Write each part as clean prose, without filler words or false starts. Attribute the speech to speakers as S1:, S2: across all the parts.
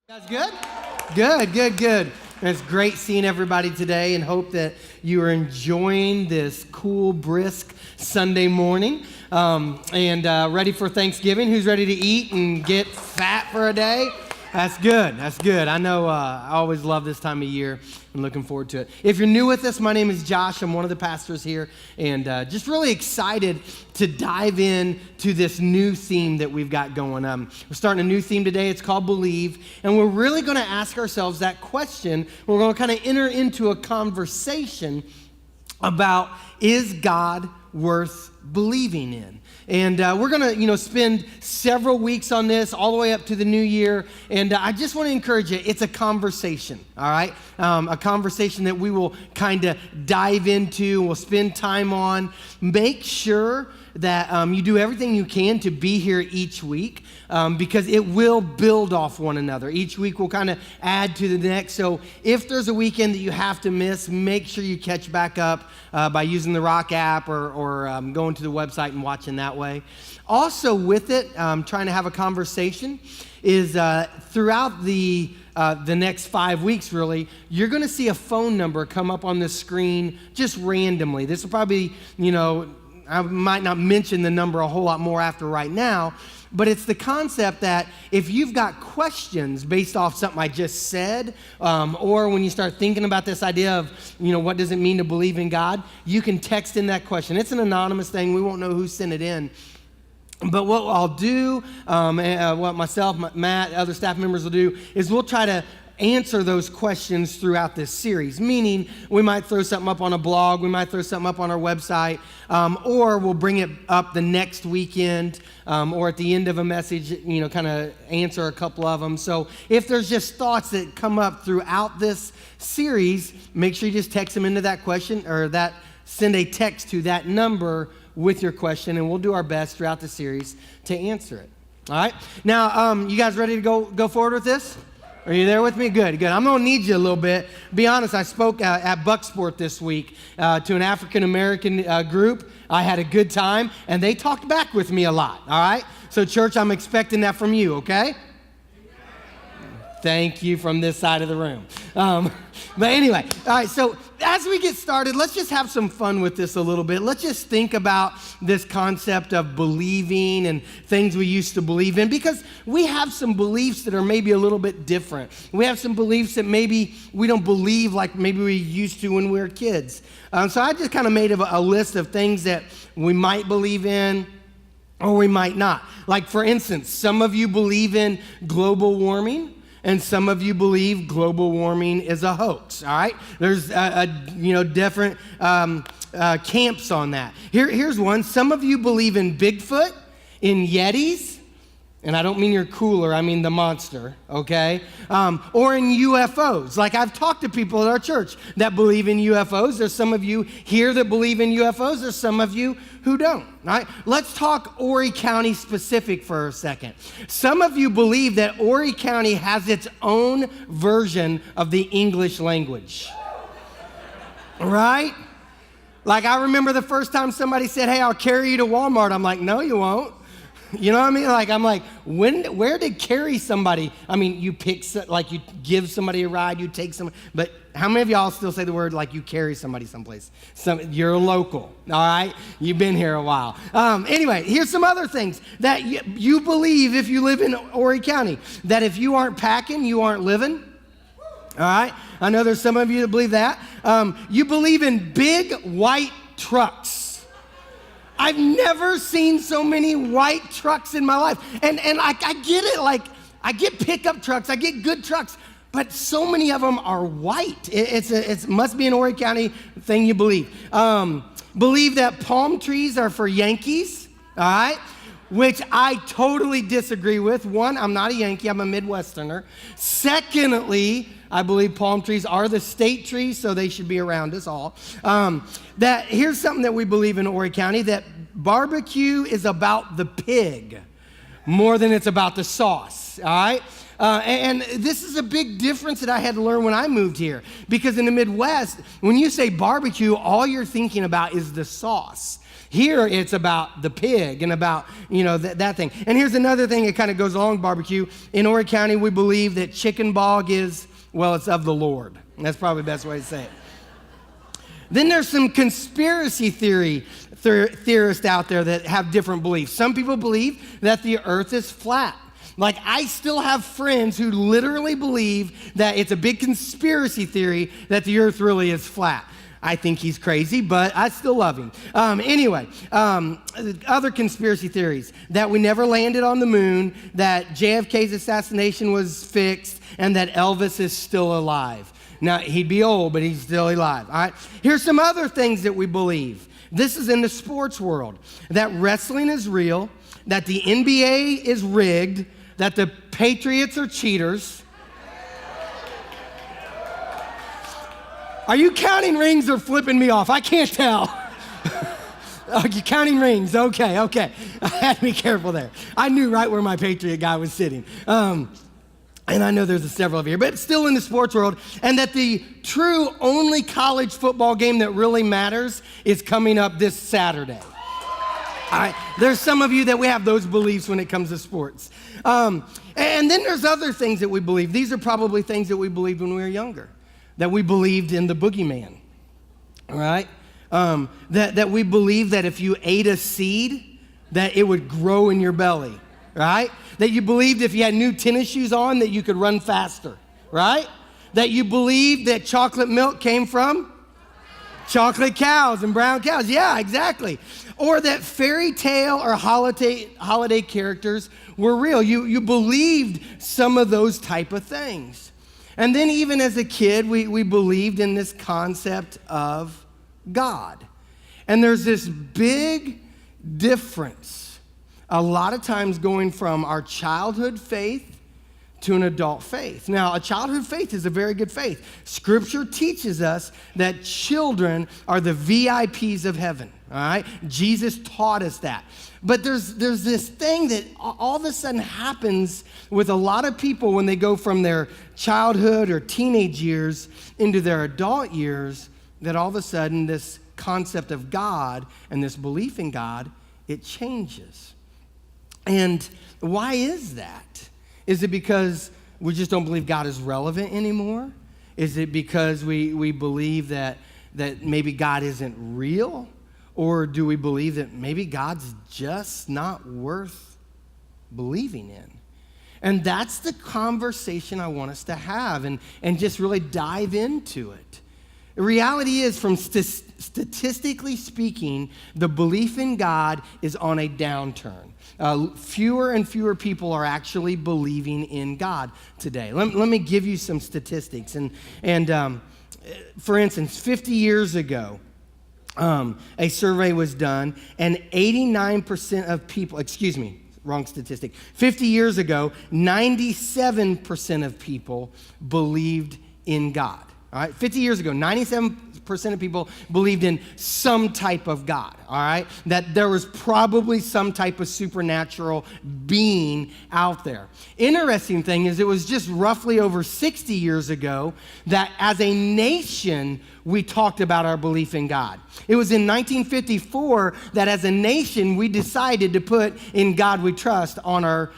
S1: Guys good? Good. It's great seeing everybody today and hope that you are enjoying this cool, brisk Sunday morning and ready for Thanksgiving. Who's ready to eat and get fat for a day? That's good. I know I always love this time of year and looking forward to it. If you're new with us, my name is Josh. I'm one of the pastors here and just really excited to dive in to this new theme that we've got going. We're starting a new theme today. It's called Believe, and we're really going to ask ourselves that question. We're going to kind of enter into a conversation about, is God worth believing in? And we're going to, spend several weeks on this all the way up to the new year. And I just want to encourage you, it's a conversation, all right? A conversation that we will kind of dive into, we'll spend time on. Make sure that you do everything you can to be here each week because it will build off one another. Each week will kind of add to the next. So if there's a weekend that you have to miss, make sure you catch back up by using the Rock app or going to the website and watching that way. Also with it, trying to have a conversation is throughout the next 5 weeks, really, you're going to see a phone number come up on the screen just randomly. This will probably, I might not mention the number a whole lot more after right now, but it's the concept that if you've got questions based off something I just said, or when you start thinking about this idea of, what does it mean to believe in God, you can text in that question. It's an anonymous thing. We won't know who sent it in. But what I'll do, what myself, Matt, other staff members will do, is we'll try to answer those questions throughout this series, meaning we might throw something up on a blog, we might throw something up on our website, or we'll bring it up the next weekend, or at the end of a message, kind of answer a couple of them. So if there's just thoughts that come up throughout this series, make sure you just text them into that question, or send a text to that number with your question, and we'll do our best throughout the series to answer it. All right? Now, you guys ready to go forward with this? Are you there with me? Good. I'm going to need you a little bit. Be honest, I spoke at Bucksport this week to an African-American group. I had a good time, and they talked back with me a lot, all right? So, church, I'm expecting that from you, okay? Thank you from this side of the room. But anyway, all right, so as we get started, let's just have some fun with this a little bit. Let's just think about this concept of believing and things we used to believe in, because we have some beliefs that are maybe a little bit different. We have some beliefs that maybe we don't believe like maybe we used to when we were kids. So I just kind of made a list of things that we might believe in or we might not. Like, for instance, some of you believe in global warming, and some of you believe global warming is a hoax, all right? There's, different camps on that. Here's one. Some of you believe in Bigfoot, in Yetis, and I don't mean you're cooler, I mean the monster, okay? Or in UFOs. Like, I've talked to people at our church that believe in UFOs. There's some of you here that believe in UFOs. There's some of you who don't, all right? Let's talk Horry County specific for a second. Some of you believe that Horry County has its own version of the English language, right? Like, I remember the first time somebody said, hey, I'll carry you to Walmart. I'm like, no, you won't. You know what I mean? Like, I'm like, where did carry somebody? I mean, you give somebody a ride, you take somebody, but how many of y'all still say the word like you carry somebody someplace? You're local, all right? You've been here a while. Anyway, here's some other things that you believe if you live in Horry County, that if you aren't packing, you aren't living. All right? I know there's some of you that believe that. You believe in big white trucks. I've never seen so many white trucks in my life. And I get it, like, I get pickup trucks, I get good trucks, but so many of them are white. It must be an Horry County thing you believe. Believe that palm trees are for Yankees, all right? Which I totally disagree with. One, I'm not a Yankee, I'm a Midwesterner. Secondly, I believe palm trees are the state trees, so they should be around us all. Here's something that we believe in Horry County, that barbecue is about the pig more than it's about the sauce, all right? And this is a big difference that I had to learn when I moved here. Because in the Midwest, when you say barbecue, all you're thinking about is the sauce. Here, it's about the pig and about, that thing. And here's another thing that kind of goes along with barbecue. In Horry County, we believe that chicken bog is, it's of the Lord. And that's probably the best way to say it. Then there's some conspiracy theorists out there that have different beliefs. Some people believe that the earth is flat. Like, I still have friends who literally believe that it's a big conspiracy theory that the earth really is flat. I think he's crazy, but I still love him. Other conspiracy theories, that we never landed on the moon, that JFK's assassination was fixed, and that Elvis is still alive. Now, he'd be old, but he's still alive. All right. Here's some other things that we believe. This is in the sports world, that wrestling is real, that the NBA is rigged, that the Patriots are cheaters. Are you counting rings or flipping me off? I can't tell. Oh, you're counting rings. Okay. I had to be careful there. I knew right where my Patriot guy was sitting. And I know there's several of you here, but still in the sports world. And that the true only college football game that really matters is coming up this Saturday. All right. There's some of you that we have those beliefs when it comes to sports. And then there's other things that we believe. These are probably things that we believed when we were younger. That we believed in the boogeyman, all right? That we believed that if you ate a seed, that it would grow in your belly, right? That you believed if you had new tennis shoes on, that you could run faster, right? That you believed that chocolate milk came from chocolate cows and brown cows. Yeah, exactly. Or that fairy tale or holiday characters were real. You believed some of those type of things. And then even as a kid, we believed in this concept of God. And there's this big difference, a lot of times going from our childhood faith to an adult faith. Now, a childhood faith is a very good faith. Scripture teaches us that children are the VIPs of heaven, all right? Jesus taught us that. But there's this thing that all of a sudden happens with a lot of people when they go from their childhood or teenage years into their adult years, that all of a sudden this concept of God and this belief in God, it changes. And why is that? Is it because we just don't believe God is relevant anymore? Is it because we believe that maybe God isn't real? Or do we believe that maybe God's just not worth believing in? And that's the conversation I want us to have and just really dive into it. The reality is, from statistically speaking, the belief in God is on a downturn. Fewer and fewer people are actually believing in God today. Let me give you some statistics. And for instance, 50 years ago, a survey was done, and 89% of people, wrong statistic. 50 years ago, 97% of people believed in God. All right, 50 years ago, 97% of people believed in some type of God, all right? That there was probably some type of supernatural being out there. Interesting thing is, it was just roughly over 60 years ago that as a nation, we talked about our belief in God. It was in 1954 that as a nation, we decided to put "In God We Trust" on our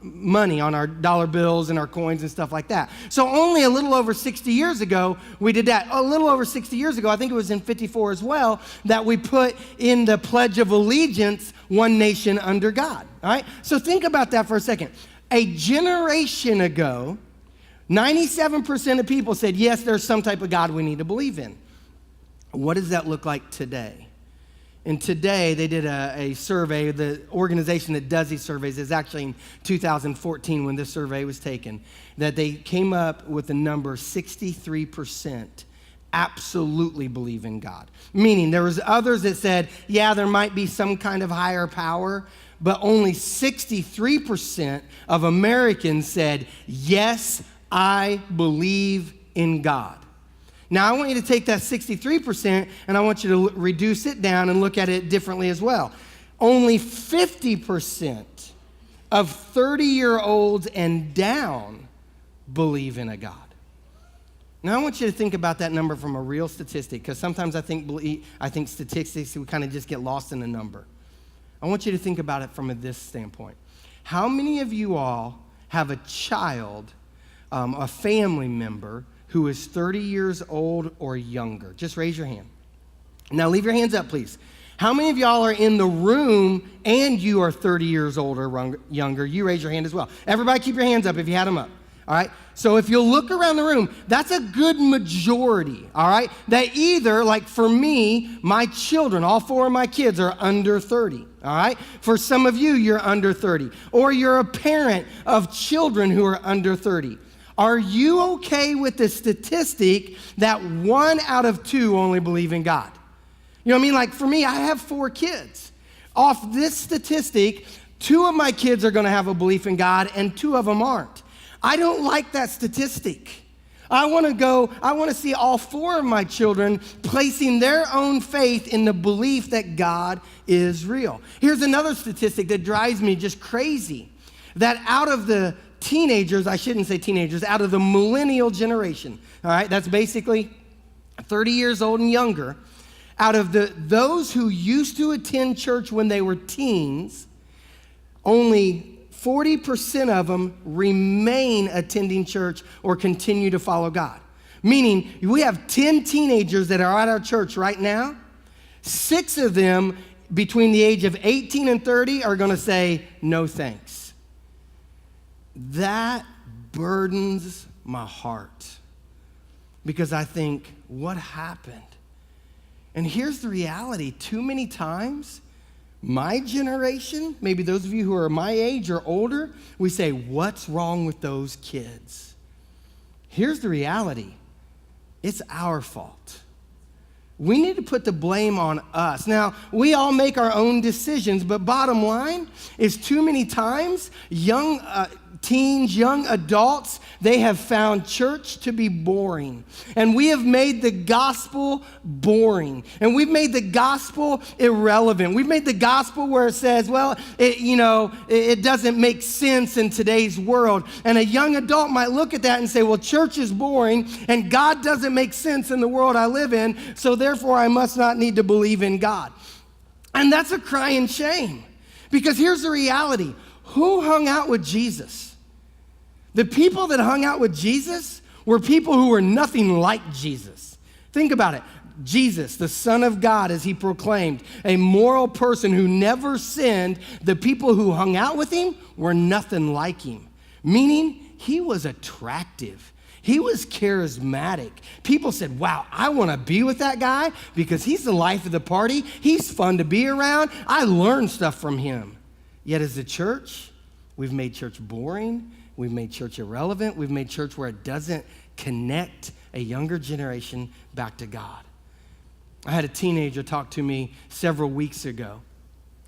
S1: money, on our dollar bills and our coins and stuff like that. So only a little over 60 years ago, we did that. A little over 60 years ago, I think it was in 54 as well, that we put in the Pledge of Allegiance, "One nation under God." All right? So think about that for a second. A generation ago, 97% of people said, yes, there's some type of God we need to believe in. What does that look like today? And today, they did a survey. The organization that does these surveys is actually in 2014 when this survey was taken, that they came up with the number 63% absolutely believe in God. Meaning there was others that said, yeah, there might be some kind of higher power, but only 63% of Americans said, yes, I believe in God. Now, I want you to take that 63% and I want you to reduce it down and look at it differently as well. Only 50% of 30-year-olds and down believe in a God. Now, I want you to think about that number from a real statistic, because sometimes I think statistics, we kind of just get lost in a number. I want you to think about it from this standpoint. How many of you all have a child, a family member, who is 30 years old or younger? Just raise your hand. Now, leave your hands up, please. How many of y'all are in the room and you are 30 years old or younger? You raise your hand as well. Everybody keep your hands up if you had them up. All right? So if you'll look around the room, that's a good majority, all right? That either, like for me, my children, all 4 of my kids are under 30, all right? For some of you, you're under 30. Or you're a parent of children who are under 30. Are you okay with the statistic that 1 out of 2 only believe in God? You know what I mean? Like for me, I have 4 kids. Off this statistic, 2 of my kids are going to have a belief in God and 2 of them aren't. I don't like that statistic. I want to see all 4 of my children placing their own faith in the belief that God is real. Here's another statistic that drives me just crazy. That out of the teenagers, I shouldn't say teenagers, out of the millennial generation, all right, that's basically 30 years old and younger, out of those who used to attend church when they were teens, only 40% of them remain attending church or continue to follow God. Meaning, we have 10 teenagers that are at our church right now. 6 of them between the age of 18 and 30 are going to say, no thanks. That burdens my heart because I think, what happened? And here's the reality. Too many times, my generation, maybe those of you who are my age or older, we say, what's wrong with those kids? Here's the reality. It's our fault. We need to put the blame on us. Now, we all make our own decisions, but bottom line is too many times, young teens, young adults, they have found church to be boring. And we have made the gospel boring. And we've made the gospel irrelevant. We've made the gospel where it says, well, it doesn't make sense in today's world. And a young adult might look at that and say, well, church is boring and God doesn't make sense in the world I live in, so therefore I must not need to believe in God. And that's a crying shame. Because here's the reality. Who hung out with Jesus? The people that hung out with Jesus were people who were nothing like Jesus. Think about it. Jesus, the Son of God, as he proclaimed, a moral person who never sinned, the people who hung out with him were nothing like him. Meaning, he was attractive. He was charismatic. People said, wow, I want to be with that guy because he's the life of the party. He's fun to be around. I learned stuff from him. Yet as a church, we've made church boring. We've made church irrelevant. We've made church where it doesn't connect a younger generation back to God. I had a teenager talk to me several weeks ago.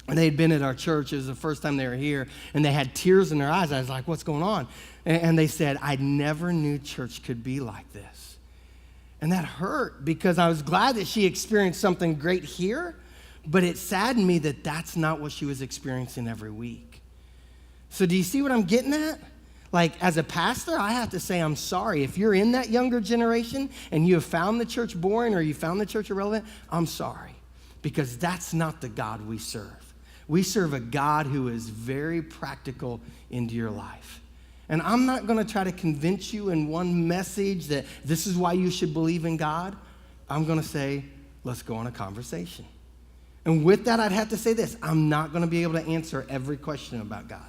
S1: And they had been at our church. It was the first time they were here. And they had tears in their eyes. I was like, what's going on? And they said, I never knew church could be like this. And that hurt because I was glad that she experienced something great here. But it saddened me that that's not what she was experiencing every week. So do you see what I'm getting at? Like, as a pastor, I have to say I'm sorry. If you're in that younger generation and you have found the church boring or you found the church irrelevant, I'm sorry. Because that's not the God we serve. We serve a God who is very practical into your life. And I'm not going to try to convince you in one message that this is why you should believe in God. I'm going to say, let's go on a conversation. And with that, I'd have to say this. I'm not going to be able to answer every question about God.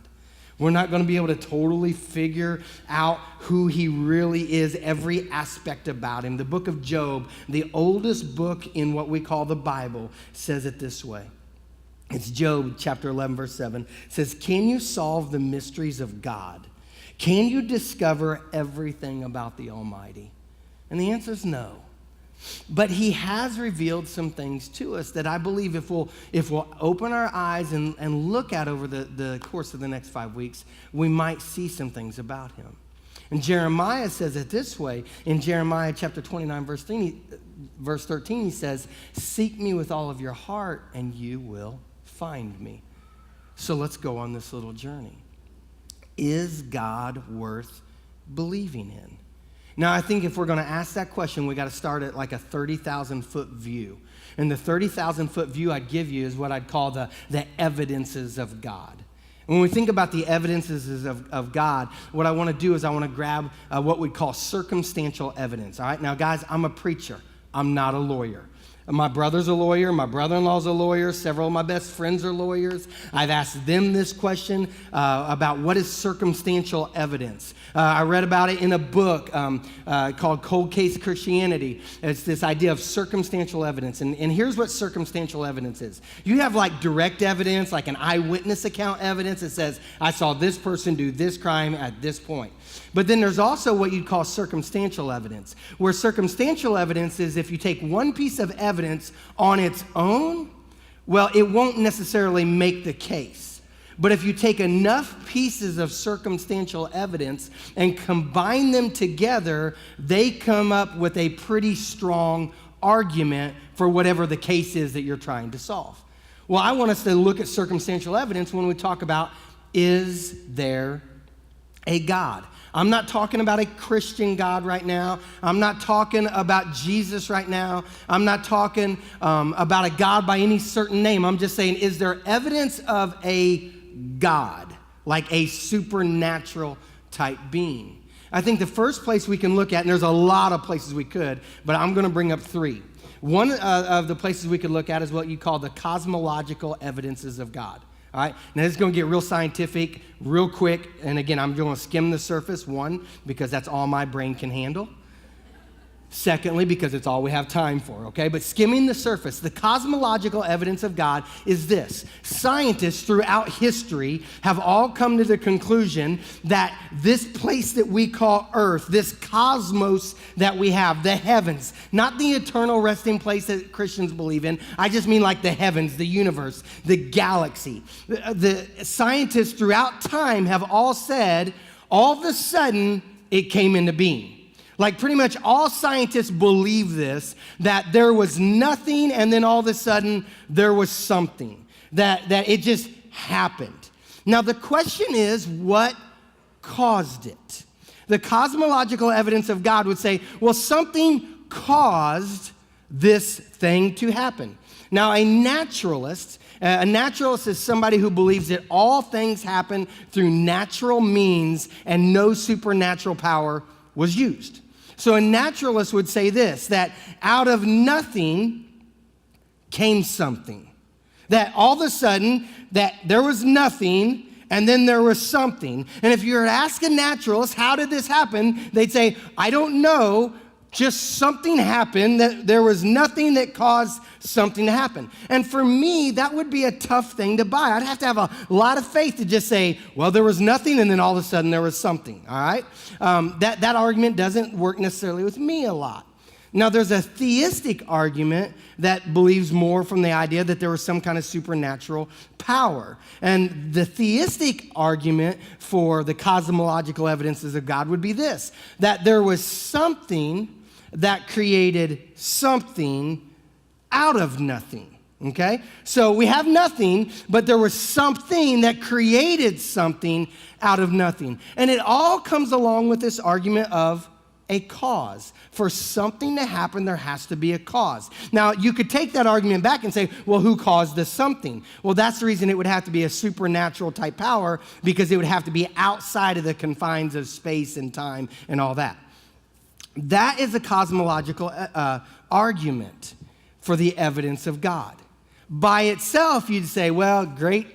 S1: We're not going to be able to totally figure out who he really is, every aspect about him. The book of Job, the oldest book in what we call the Bible, says it this way. It's Job chapter 11, verse 7. It says, can you solve the mysteries of God? Can you discover everything about the Almighty? And the answer is no. But he has revealed some things to us that I believe if we'll open our eyes and look at over the course of the next 5 weeks, we might see some things about him. And Jeremiah says it this way. In Jeremiah chapter 29, verse 13, he says, seek me with all of your heart and you will find me. So let's go on this little journey. Is God worth believing in? Now, I think if we're going to ask that question, we got to start at like a 30,000-foot view. And the 30,000-foot view I'd give you is what I'd call the evidences of God. When we think about the evidences of God, what I want to do is I want to grab what we call circumstantial evidence. All right, now guys, I'm a preacher. I'm not a lawyer. My brother's a lawyer. My brother-in-law's a lawyer. Several of my best friends are lawyers. I've asked them this question about what is circumstantial evidence. I read about it in a book called Cold Case Christianity. It's this idea of circumstantial evidence. And here's what circumstantial evidence is. You have like direct evidence, like an eyewitness account evidence that says, I saw this person do this crime at this point. But then there's also what you'd call circumstantial evidence, where circumstantial evidence is if you take one piece of evidence on its own, well, it won't necessarily make the case. But if you take enough pieces of circumstantial evidence and combine them together, they come up with a pretty strong argument for whatever the case is that you're trying to solve. Well, I want us to look at circumstantial evidence when we talk about, is there a God? I'm not talking about a Christian God right now. I'm not talking about Jesus right now. I'm not talking about a God by any certain name. I'm just saying, is there evidence of a God, like a supernatural type being? I think the first place we can look at, and there's a lot of places we could, but I'm going to bring up three. One of the places we could look at is what you call the cosmological evidences of God. All right, now this is going to get real scientific real quick. And again, I'm going to skim the surface, one, because that's all my brain can handle. Secondly, because it's all we have time for, okay? But skimming the surface, the cosmological evidence of God is this. Scientists throughout history have all come to the conclusion that this place that we call Earth, this cosmos that we have, the heavens, not the eternal resting place that Christians believe in. I just mean like the heavens, the universe, the galaxy. The scientists throughout time have all said, all of a sudden, it came into being. Like pretty much all scientists believe this, that there was nothing and then all of a sudden there was something, that it just happened. Now the question is, what caused it? The cosmological evidence of God would say, well, something caused this thing to happen. Now a naturalist is somebody who believes that all things happen through natural means and no supernatural power was used. So a naturalist would say this, that out of nothing came something. That all of a sudden, that there was nothing, and then there was something. And if you were to ask a naturalist, how did this happen? They'd say, I don't know, just something happened, that there was nothing that caused something to happen. And for me, that would be a tough thing to buy. I'd have to have a lot of faith to just say, well, there was nothing, and then all of a sudden there was something, all right? That argument doesn't work necessarily with me a lot. Now, there's a theistic argument that believes more from the idea that there was some kind of supernatural power. And the theistic argument for the cosmological evidences of God would be this, that there was something that created something out of nothing, okay? So we have nothing, but there was something that created something out of nothing. And it all comes along with this argument of a cause. For something to happen, there has to be a cause. Now, you could take that argument back and say, well, who caused this something? Well, that's the reason it would have to be a supernatural type power, because it would have to be outside of the confines of space and time and all that. That is a cosmological argument for the evidence of God. By itself, you'd say, well, great,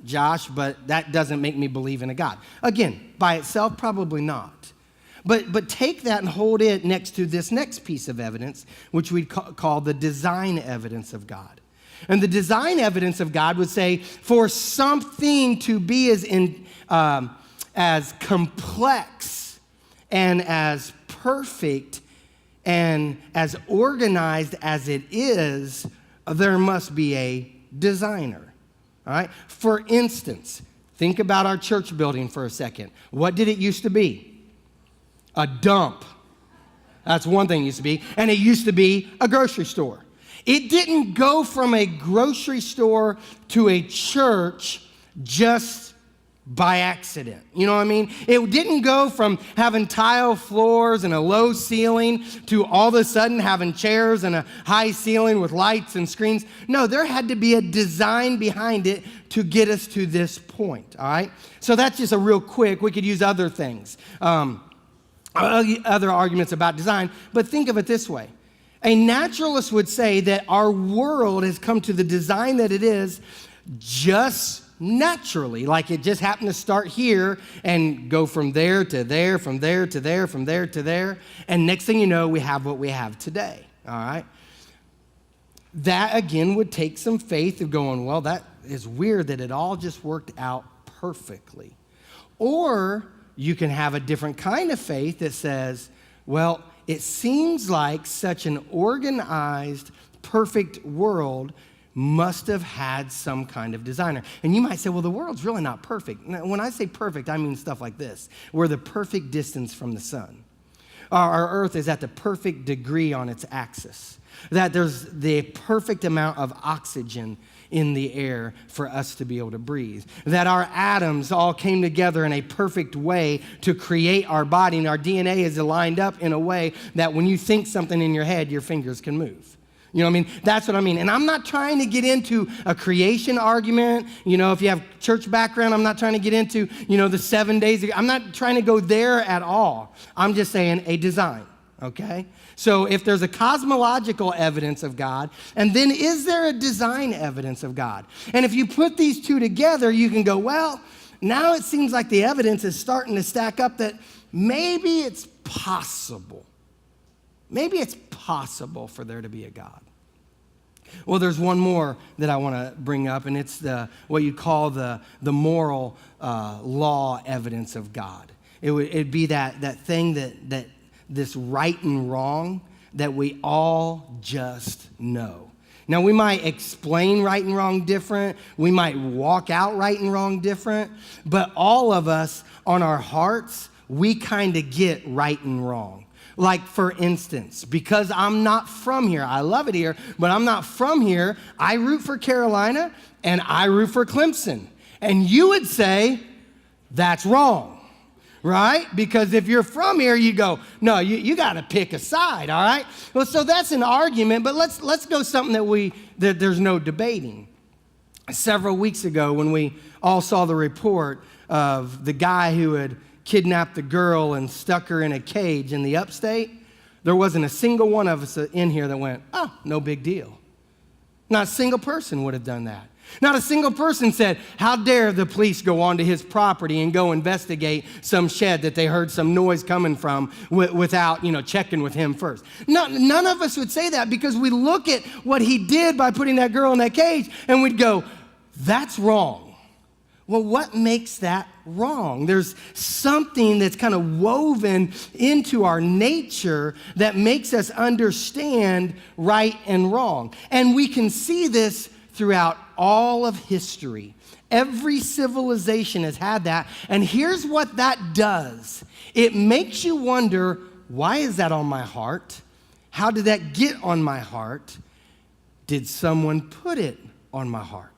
S1: Josh, but that doesn't make me believe in a God. Again, by itself, probably not. But take that and hold it next to this next piece of evidence, which we'd call the design evidence of God. And the design evidence of God would say, for something to be as complex and as perfect and as organized as it is, there must be a designer. All right? For instance, think about our church building for a second. What did it used to be? A dump. That's one thing it used to be. And it used to be a grocery store. It didn't go from a grocery store to a church just by accident. You know what I mean? It didn't go from having tile floors and a low ceiling to all of a sudden having chairs and a high ceiling with lights and screens. No, there had to be a design behind it to get us to this point, all right? So that's just a real quick. We could use other things, other arguments about design, but think of it this way. A naturalist would say that our world has come to the design that it is just naturally, like it just happened to start here and go from there to there, from there to there, from there to there, and next thing you know, we have what we have today, all right? That, again, would take some faith of going, well, that is weird that it all just worked out perfectly. Or you can have a different kind of faith that says, well, it seems like such an organized, perfect world must have had some kind of designer. And you might say, well, the world's really not perfect. When I say perfect, I mean stuff like this. We're the perfect distance from the sun. Our earth is at the perfect degree on its axis. That there's the perfect amount of oxygen in the air for us to be able to breathe. That our atoms all came together in a perfect way to create our body, and our DNA is lined up in a way that when you think something in your head, your fingers can move. You know what I mean? That's what I mean. And I'm not trying to get into a creation argument. You know, if you have church background, I'm not trying to get into, the 7 days. I'm not trying to go there at all. I'm just saying a design, okay? So if there's a cosmological evidence of God, and then is there a design evidence of God? And if you put these two together, you can go, well, now it seems like the evidence is starting to stack up that maybe it's possible. Maybe it's possible for there to be a God. Well, there's one more that I want to bring up, and it's what you call the moral law evidence of God. It'd be that thing that this right and wrong that we all just know. Now, we might explain right and wrong different. We might walk out right and wrong different. But all of us on our hearts, we kind of get right and wrong. Like, for instance, because I'm not from here, I love it here, but I'm not from here, I root for Carolina and I root for Clemson. And you would say, that's wrong, right? Because if you're from here, you go, no, you got to pick a side, all right? Well, so that's an argument, but let's go something that there's no debating. Several weeks ago, when we all saw the report of the guy who had kidnapped the girl and stuck her in a cage in the upstate, there wasn't a single one of us in here that went, oh, no big deal. Not a single person would have done that. Not a single person said, how dare the police go onto his property and go investigate some shed that they heard some noise coming from without, checking with him first. None of us would say that, because we look at what he did by putting that girl in that cage and we'd go, that's wrong. Well, what makes that wrong? There's something that's kind of woven into our nature that makes us understand right and wrong. And we can see this throughout all of history. Every civilization has had that. And here's what that does. It makes you wonder, why is that on my heart? How did that get on my heart? Did someone put it on my heart?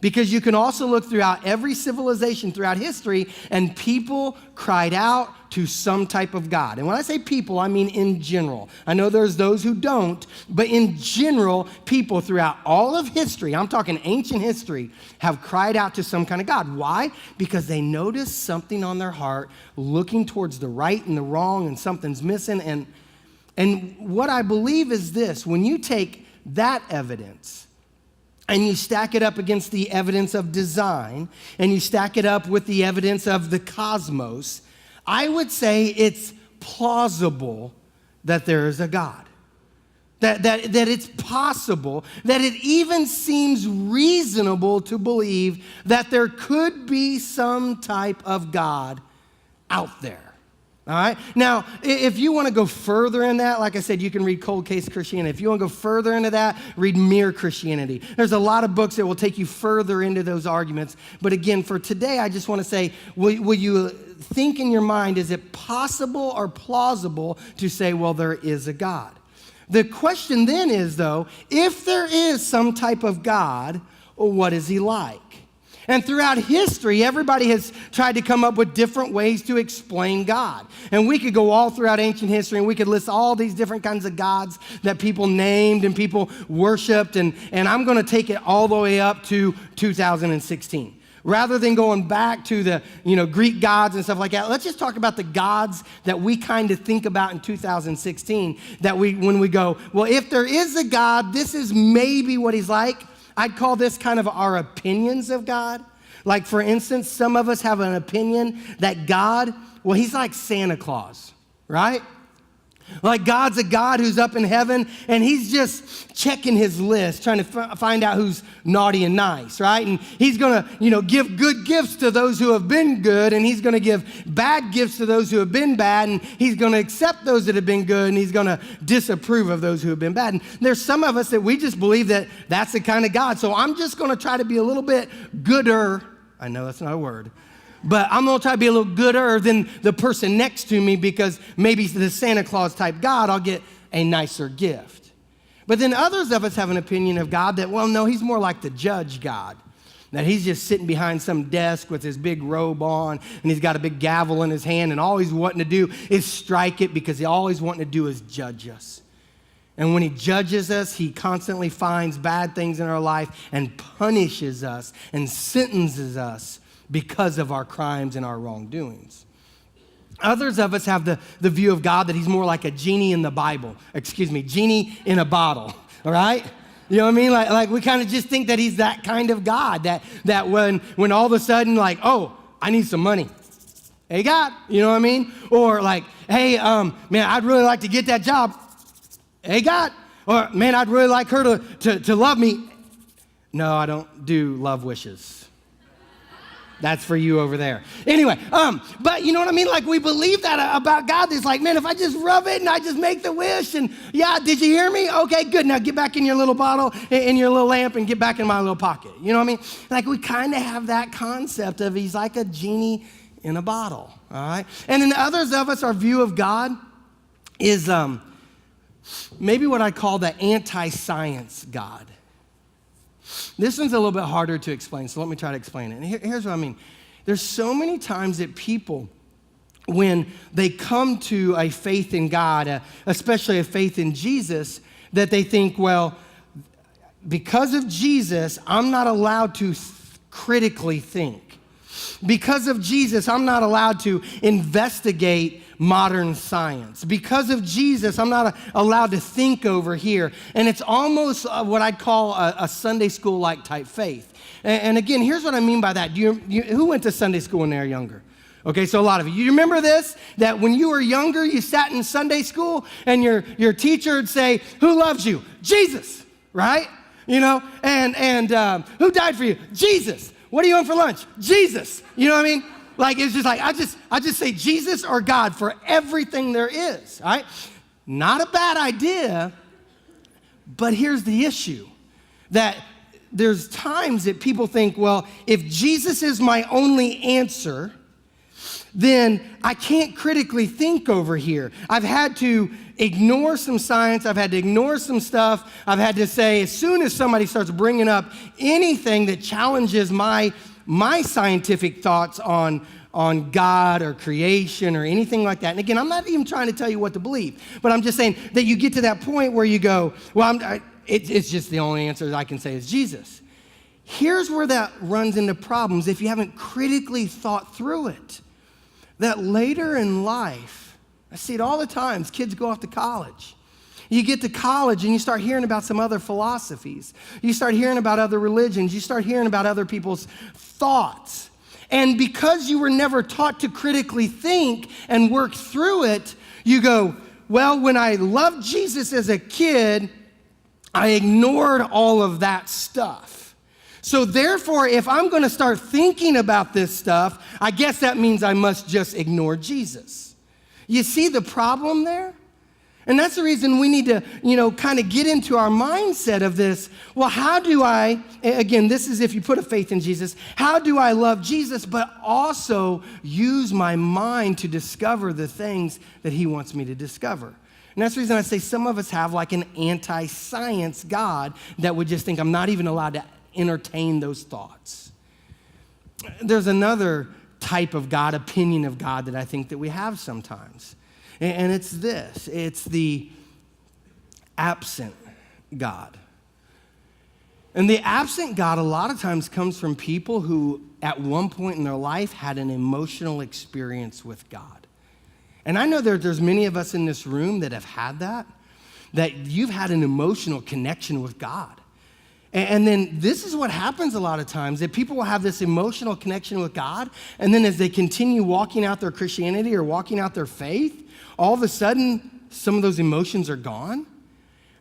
S1: Because you can also look throughout every civilization throughout history, and people cried out to some type of God. And when I say people, I mean in general. I know there's those who don't, but in general, people throughout all of history, I'm talking ancient history, have cried out to some kind of God. Why? Because they noticed something on their heart, looking towards the right and the wrong, and something's missing. And what I believe is this: when you take that evidence and you stack it up against the evidence of design, and you stack it up with the evidence of the cosmos, I would say it's plausible that there is a God. That it's possible, that it even seems reasonable to believe that there could be some type of God out there. All right? Now, if you want to go further in that, like I said, you can read Cold Case Christianity. If you want to go further into that, read Mere Christianity. There's a lot of books that will take you further into those arguments. But again, for today, I just want to say, will you think in your mind, is it possible or plausible to say, well, there is a God? The question then is, though, if there is some type of God, what is he like? And throughout history, everybody has tried to come up with different ways to explain God. And we could go all throughout ancient history and we could list all these different kinds of gods that people named and people worshiped. And I'm going to take it all the way up to 2016. Rather than going back to the Greek gods and stuff like that, let's just talk about the gods that we kind of think about in 2016. When we go, well, if there is a God, this is maybe what he's like. I'd call this kind of our opinions of God. Like, for instance, some of us have an opinion that God, well, he's like Santa Claus, right? Like God's a God who's up in heaven and he's just checking his list, trying to find out who's naughty and nice, right? And he's gonna, give good gifts to those who have been good, and he's gonna give bad gifts to those who have been bad, and he's gonna accept those that have been good, and he's gonna disapprove of those who have been bad. And there's some of us that we just believe that that's the kind of God. So I'm just gonna try to be a little bit gooder. I know that's not a word. But I'm going to try to be a little gooder than the person next to me because maybe the Santa Claus type God, I'll get a nicer gift. But then others of us have an opinion of God that, well, no, he's more like the judge God. That he's just sitting behind some desk with his big robe on and he's got a big gavel in his hand and all he's wanting to do is strike it because all he's wanting to do is judge us. And when he judges us, he constantly finds bad things in our life and punishes us and sentences us because of our crimes and our wrongdoings. Others of us have the view of God that he's more like a genie in Genie in a bottle, all right? You know what I mean? Like we kind of just think that he's that kind of God, that when all of a sudden, like, oh, I need some money. Hey, God, you know what I mean? Or like, hey, man, I'd really like to get that job. Hey, God. Or, man, I'd really like her to love me. No, I don't do love wishes. That's for you over there. Anyway, but you know what I mean? Like we believe that about God. It's like, man, if I just rub it and I just make the wish and yeah, did you hear me? Okay, good. Now get back in your little bottle, in your little lamp and get back in my little pocket. You know what I mean? Like we kind of have that concept of he's like a genie in a bottle, all right? And then others of us, our view of God is maybe what I call the anti-science God. This one's a little bit harder to explain, so let me try to explain it. And here's what I mean. There's so many times that people, when they come to a faith in God, especially a faith in Jesus, that they think, well, because of Jesus, I'm not allowed to critically think. Because of Jesus, I'm not allowed to investigate modern science. Because of Jesus, I'm not allowed to think over here. And it's almost what I'd call a Sunday school-like type faith. And again, here's what I mean by that. Who went to Sunday school when they were younger? Okay, so a lot of you. You remember this? That when you were younger, you sat in Sunday school and your teacher would say, who loves you? Jesus, right? And who died for you? Jesus. What are you on for lunch? Jesus. You know what I mean? Like, it's just like, I just say Jesus or God for everything there is, all right? Not a bad idea, but here's the issue. That there's times that people think, well, if Jesus is my only answer, then I can't critically think over here. I've had to ignore some science. I've had to ignore some stuff. I've had to say, as soon as somebody starts bringing up anything that challenges my scientific thoughts on God or creation or anything like that. And again, I'm not even trying to tell you what to believe, but I'm just saying that you get to that point where you go, well, it's just the only answer that I can say is Jesus. Here's where that runs into problems if you haven't critically thought through it. That later in life, I see it all the time, as kids go off to college. You get to college and you start hearing about some other philosophies. You start hearing about other religions. You start hearing about other people's thoughts. And because you were never taught to critically think and work through it, you go, well, when I loved Jesus as a kid, I ignored all of that stuff. So therefore, if I'm going to start thinking about this stuff, I guess that means I must just ignore Jesus. You see the problem there? And that's the reason we need to, kind of get into our mindset of this. Well, how do I, again, this is if you put a faith in Jesus, how do I love Jesus, but also use my mind to discover the things that he wants me to discover? And that's the reason I say some of us have like an anti-science God that would just think I'm not even allowed to entertain those thoughts. there's another type of God, opinion of God that I think that we have sometimes. And it's this. It's the absent God. And the absent God a lot of times comes from people who at one point in their life had an emotional experience with God. And I know there's many of us in this room that have had that you've had an emotional connection with God. And then this is what happens a lot of times, that people will have this emotional connection with God, and then as they continue walking out their Christianity or walking out their faith, all of a sudden, some of those emotions are gone.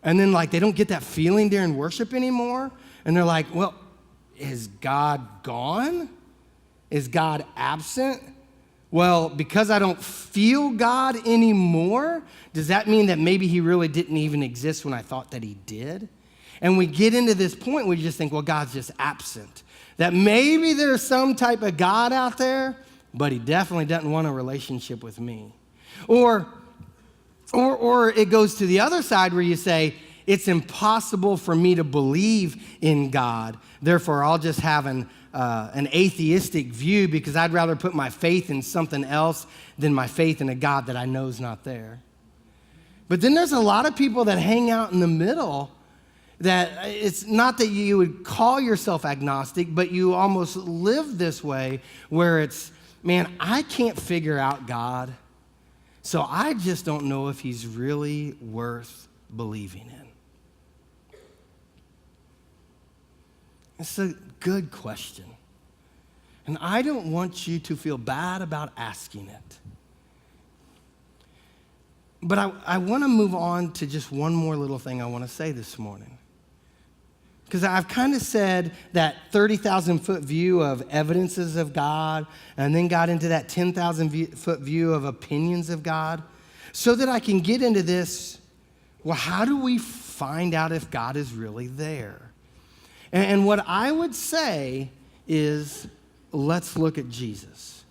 S1: And then they don't get that feeling during worship anymore. And they're like, well, is God gone? Is God absent? Well, because I don't feel God anymore, does that mean that maybe he really didn't even exist when I thought that he did? And we get into this point where you just think, well, God's just absent. That maybe there's some type of God out there, but he definitely doesn't want a relationship with me. Or it goes to the other side where you say, it's impossible for me to believe in God. Therefore, I'll just have an atheistic view because I'd rather put my faith in something else than my faith in a God that I know is not there. But then there's a lot of people that hang out in the middle that it's not that you would call yourself agnostic, but you almost live this way where it's, man, I can't figure out God, so I just don't know if he's really worth believing in. It's a good question. And I don't want you to feel bad about asking it. But I want to move on to just one more little thing I want to say this morning. Because I've kind of said that 30,000-foot view of evidences of God, and then got into that 10,000-foot view of opinions of God, so that I can get into this, well, how do we find out if God is really there? And what I would say is, let's look at Jesus.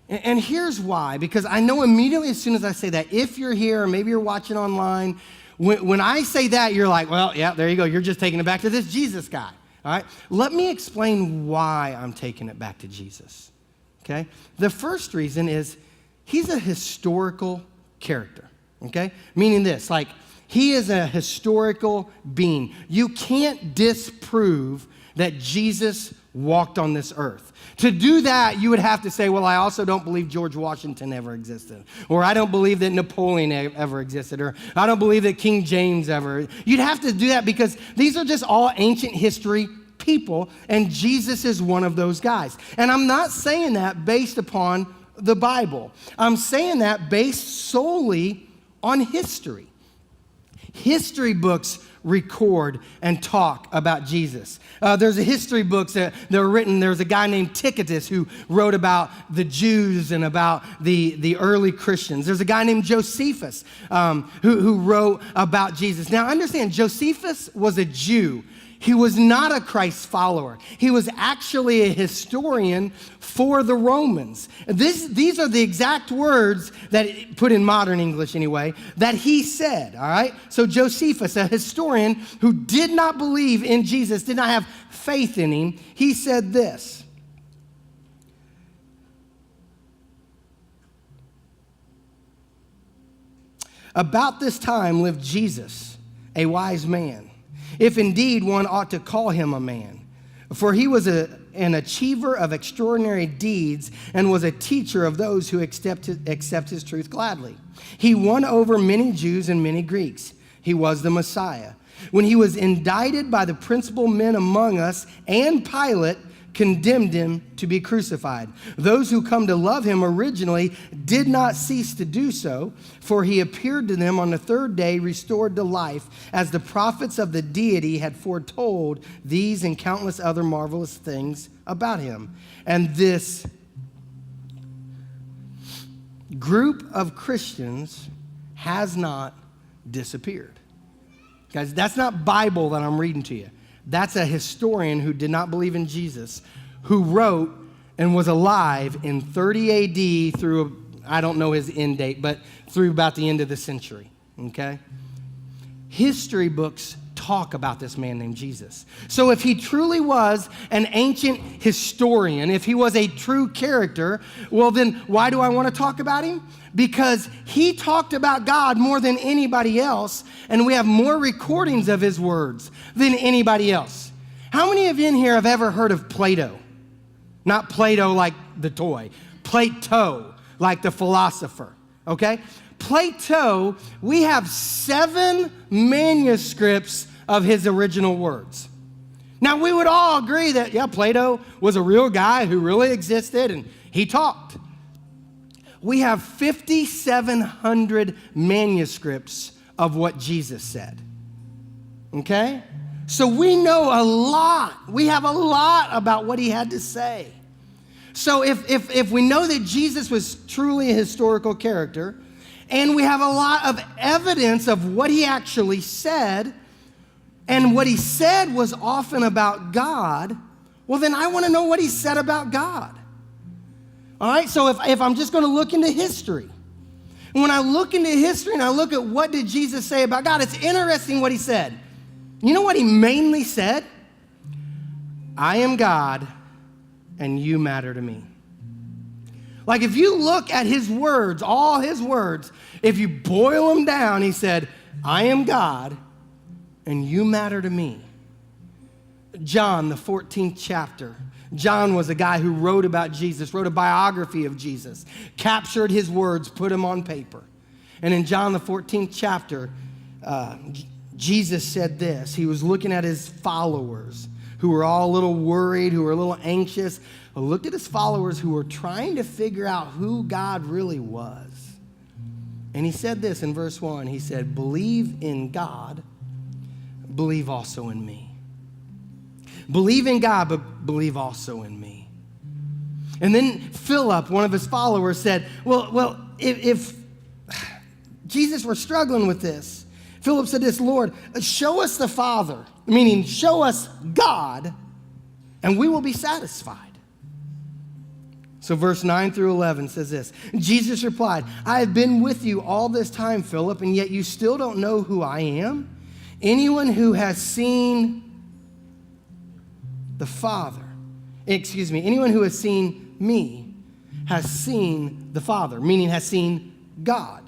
S1: And here's why, because I know immediately as soon as I say that, if you're here or maybe you're watching online, when I say that, you're like, well, yeah, there you go. You're just taking it back to this Jesus guy, all right? Let me explain why I'm taking it back to Jesus, okay? The first reason is he's a historical character, okay? Meaning this, he is a historical being. You can't disprove that Jesus walked on this earth. To do that, you would have to say, well, I also don't believe George Washington ever existed, or I don't believe that Napoleon ever existed, or I don't believe that King James ever. You'd have to do that because these are just all ancient history people, and Jesus is one of those guys. And I'm not saying that based upon the Bible. I'm saying that based solely on history. History books record and talk about Jesus. There's a history books that were written. There's a guy named Tacitus who wrote about the and about the early Christians. There's a guy named Josephus who wrote about Jesus. Now understand, Josephus was a Jew. He was not a Christ follower. He was actually a historian for the Romans. These are the exact words that, put in modern English anyway, that he said, all right? So Josephus, a historian who did not believe in Jesus, did not have faith in him, he said this. About this time lived Jesus, a wise man, if indeed one ought to call him a man. For he was an achiever of extraordinary deeds and was a teacher of those who accept his truth gladly. He won over many Jews and many Greeks. He was the Messiah. When he was indicted by the principal men among us, and Pilate condemned him to be crucified. Those who come to love him originally did not cease to do so, for he appeared to them on the third day, restored to life, as the prophets of the deity had foretold these and countless other marvelous things about him. And this group of Christians has not disappeared. Guys, that's not Bible that I'm reading to you. That's a historian who did not believe in Jesus, who wrote and was alive in 30 AD through, I don't know his end date, but through about the end of the century, okay? History books talk about this man named Jesus. So if he truly was an ancient historian, if he was a true character, well then why do I want to talk about him? Because he talked about God more than anybody else, and we have more recordings of his words than anybody else. How many of you in here have ever heard of Plato? Not Plato like the toy. Plato like the philosopher, okay? Plato, we have 7 manuscripts of his original words. Now, we would all agree that, yeah, Plato was a real guy who really existed, and he talked. We have 5,700 manuscripts of what Jesus said, okay? So we know a lot. We have a lot about what he had to say. So if we know that Jesus was truly a historical character, and we have a lot of evidence of what he actually said, and what he said was often about God, well, then I want to know what he said about God. All right, so if I'm just going to look into history, and when I look into history and I look at what did Jesus say about God, it's interesting what he said. You know what he mainly said? I am God, and you matter to me. Like if you look at his words, all his words, if you boil them down, he said, I am God and you matter to me. John, the 14th chapter. John was a guy who wrote about Jesus, wrote a biography of Jesus, captured his words, put them on paper. And in John, the 14th chapter, Jesus said this. He was looking at his followers who were all a little worried, who were a little anxious. Looked at his followers who were trying to figure out who God really was. And he said this in verse 1. He said, believe in God, believe also in me. Believe in God, but believe also in me. And then Philip, one of his followers, said, well, if Jesus were struggling with this, Philip said this, Lord, show us the Father, meaning show us God, and we will be satisfied. So verse 9 through 11 says this. Jesus replied, I have been with you all this time, Philip, and yet you still don't know who I am? Anyone who has seen the Father, anyone who has seen me has seen the Father, meaning has seen God.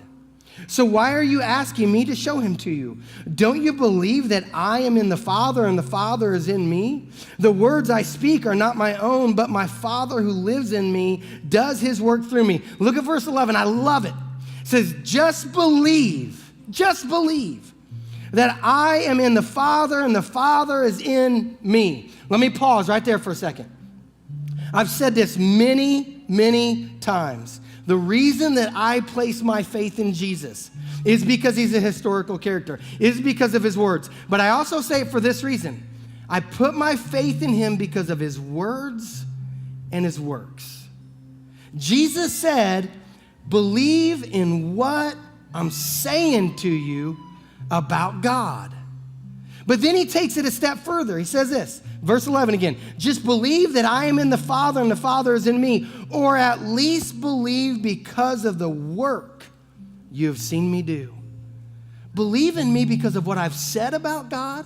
S1: So why are you asking me to show him to you? Don't you believe that I am in the Father and the Father is in me? The words I speak are not my own, but my Father who lives in me does his work through me. Look at verse 11. I love it. It says, just believe that I am in the Father and the Father is in me. Let me pause right there for a second. I've said this many, many times. The reason that I place my faith in Jesus is because he's a historical character, is because of his words. But I also say it for this reason. I put my faith in him because of his words and his works. Jesus said, believe in what I'm saying to you about God. But then he takes it a step further. He says this, verse 11 again, just believe that I am in the Father and the Father is in me, or at least believe because of the work you have seen me do. Believe in me because of what I've said about God.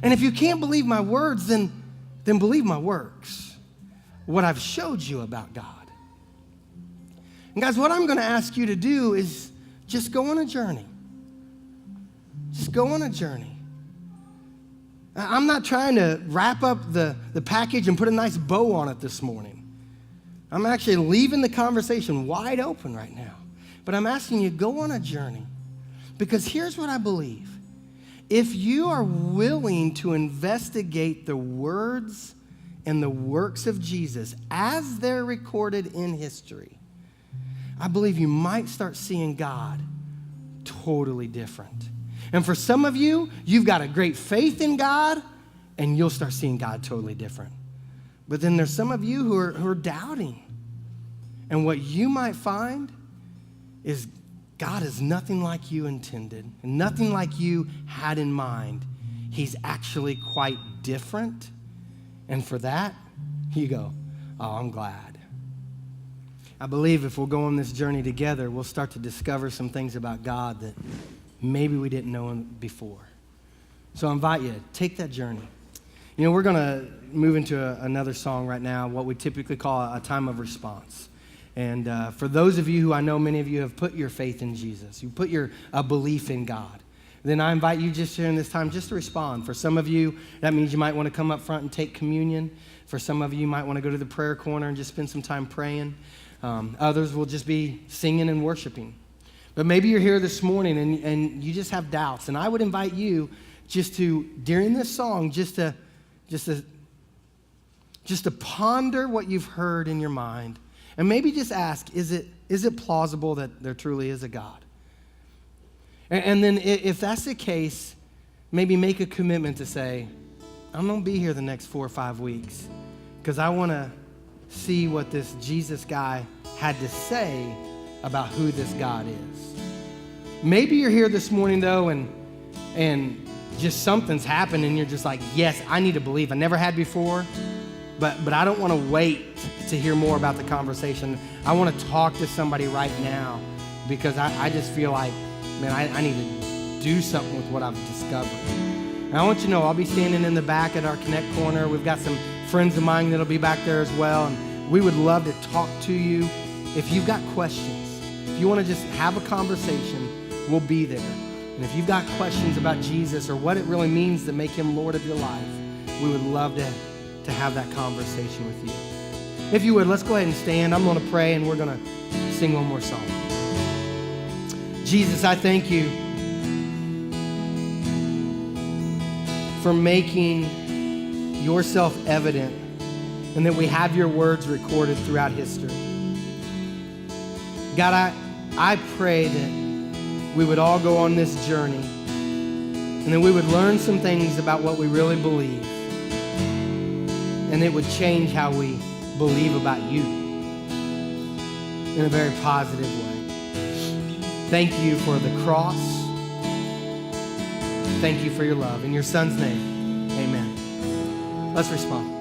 S1: And if you can't believe my words, then believe my works, what I've showed you about God. And guys, what I'm going to ask you to do is just go on a journey. Just go on a journey. I'm not trying to wrap up the package and put a nice bow on it this morning. I'm actually leaving the conversation wide open right now. But I'm asking you, go on a journey. Because here's what I believe. If you are willing to investigate the words and the works of Jesus as they're recorded in history, I believe you might start seeing God totally different. And for some of you, you've got a great faith in God, and you'll start seeing God totally different. But then there's some of you who are doubting. And what you might find is God is nothing like you intended, and nothing like you had in mind. He's actually quite different. And for that, you go, oh, I'm glad. I believe if we'll go on this journey together, we'll start to discover some things about God that maybe we didn't know before. So I invite you, take that journey. You know, we're going to move into another song right now, what we typically call a time of response. And for those of you who I know many of you have put your faith in Jesus, you put a belief in God, then I invite you just during this time just to respond. For some of you, that means you might want to come up front and take communion. For some of you, you might want to go to the prayer corner and just spend some time praying. Others will just be singing and worshiping. But maybe you're here this morning and you just have doubts. And I would invite you just to, during this song, just to ponder what you've heard in your mind. And maybe just ask, is it plausible that there truly is a God? And then if that's the case, maybe make a commitment to say, I'm going to be here the next 4 or 5 weeks because I want to see what this Jesus guy had to say about who this God is. Maybe you're here this morning, though, and just something's happened and you're just like, yes, I need to believe. I never had before, but I don't want to wait to hear more about the conversation. I want to talk to somebody right now because I just feel like, man, I need to do something with what I've discovered. And I want you to know I'll be standing in the back at our Connect Corner. We've got some friends of mine that'll be back there as well, and we would love to talk to you. If you've got questions, if you want to just have a conversation, we'll be there. And if you've got questions about Jesus or what it really means to make him Lord of your life, we would love to have that conversation with you. If you would, let's go ahead and stand. I'm going to pray, and we're going to sing one more song. Jesus, I thank you for making yourself evident and that we have your words recorded throughout history. God, I pray that we would all go on this journey and that we would learn some things about what we really believe, and it would change how we believe about you in a very positive way. Thank you for the cross. Thank you for your love. In your son's name, amen. Let's respond.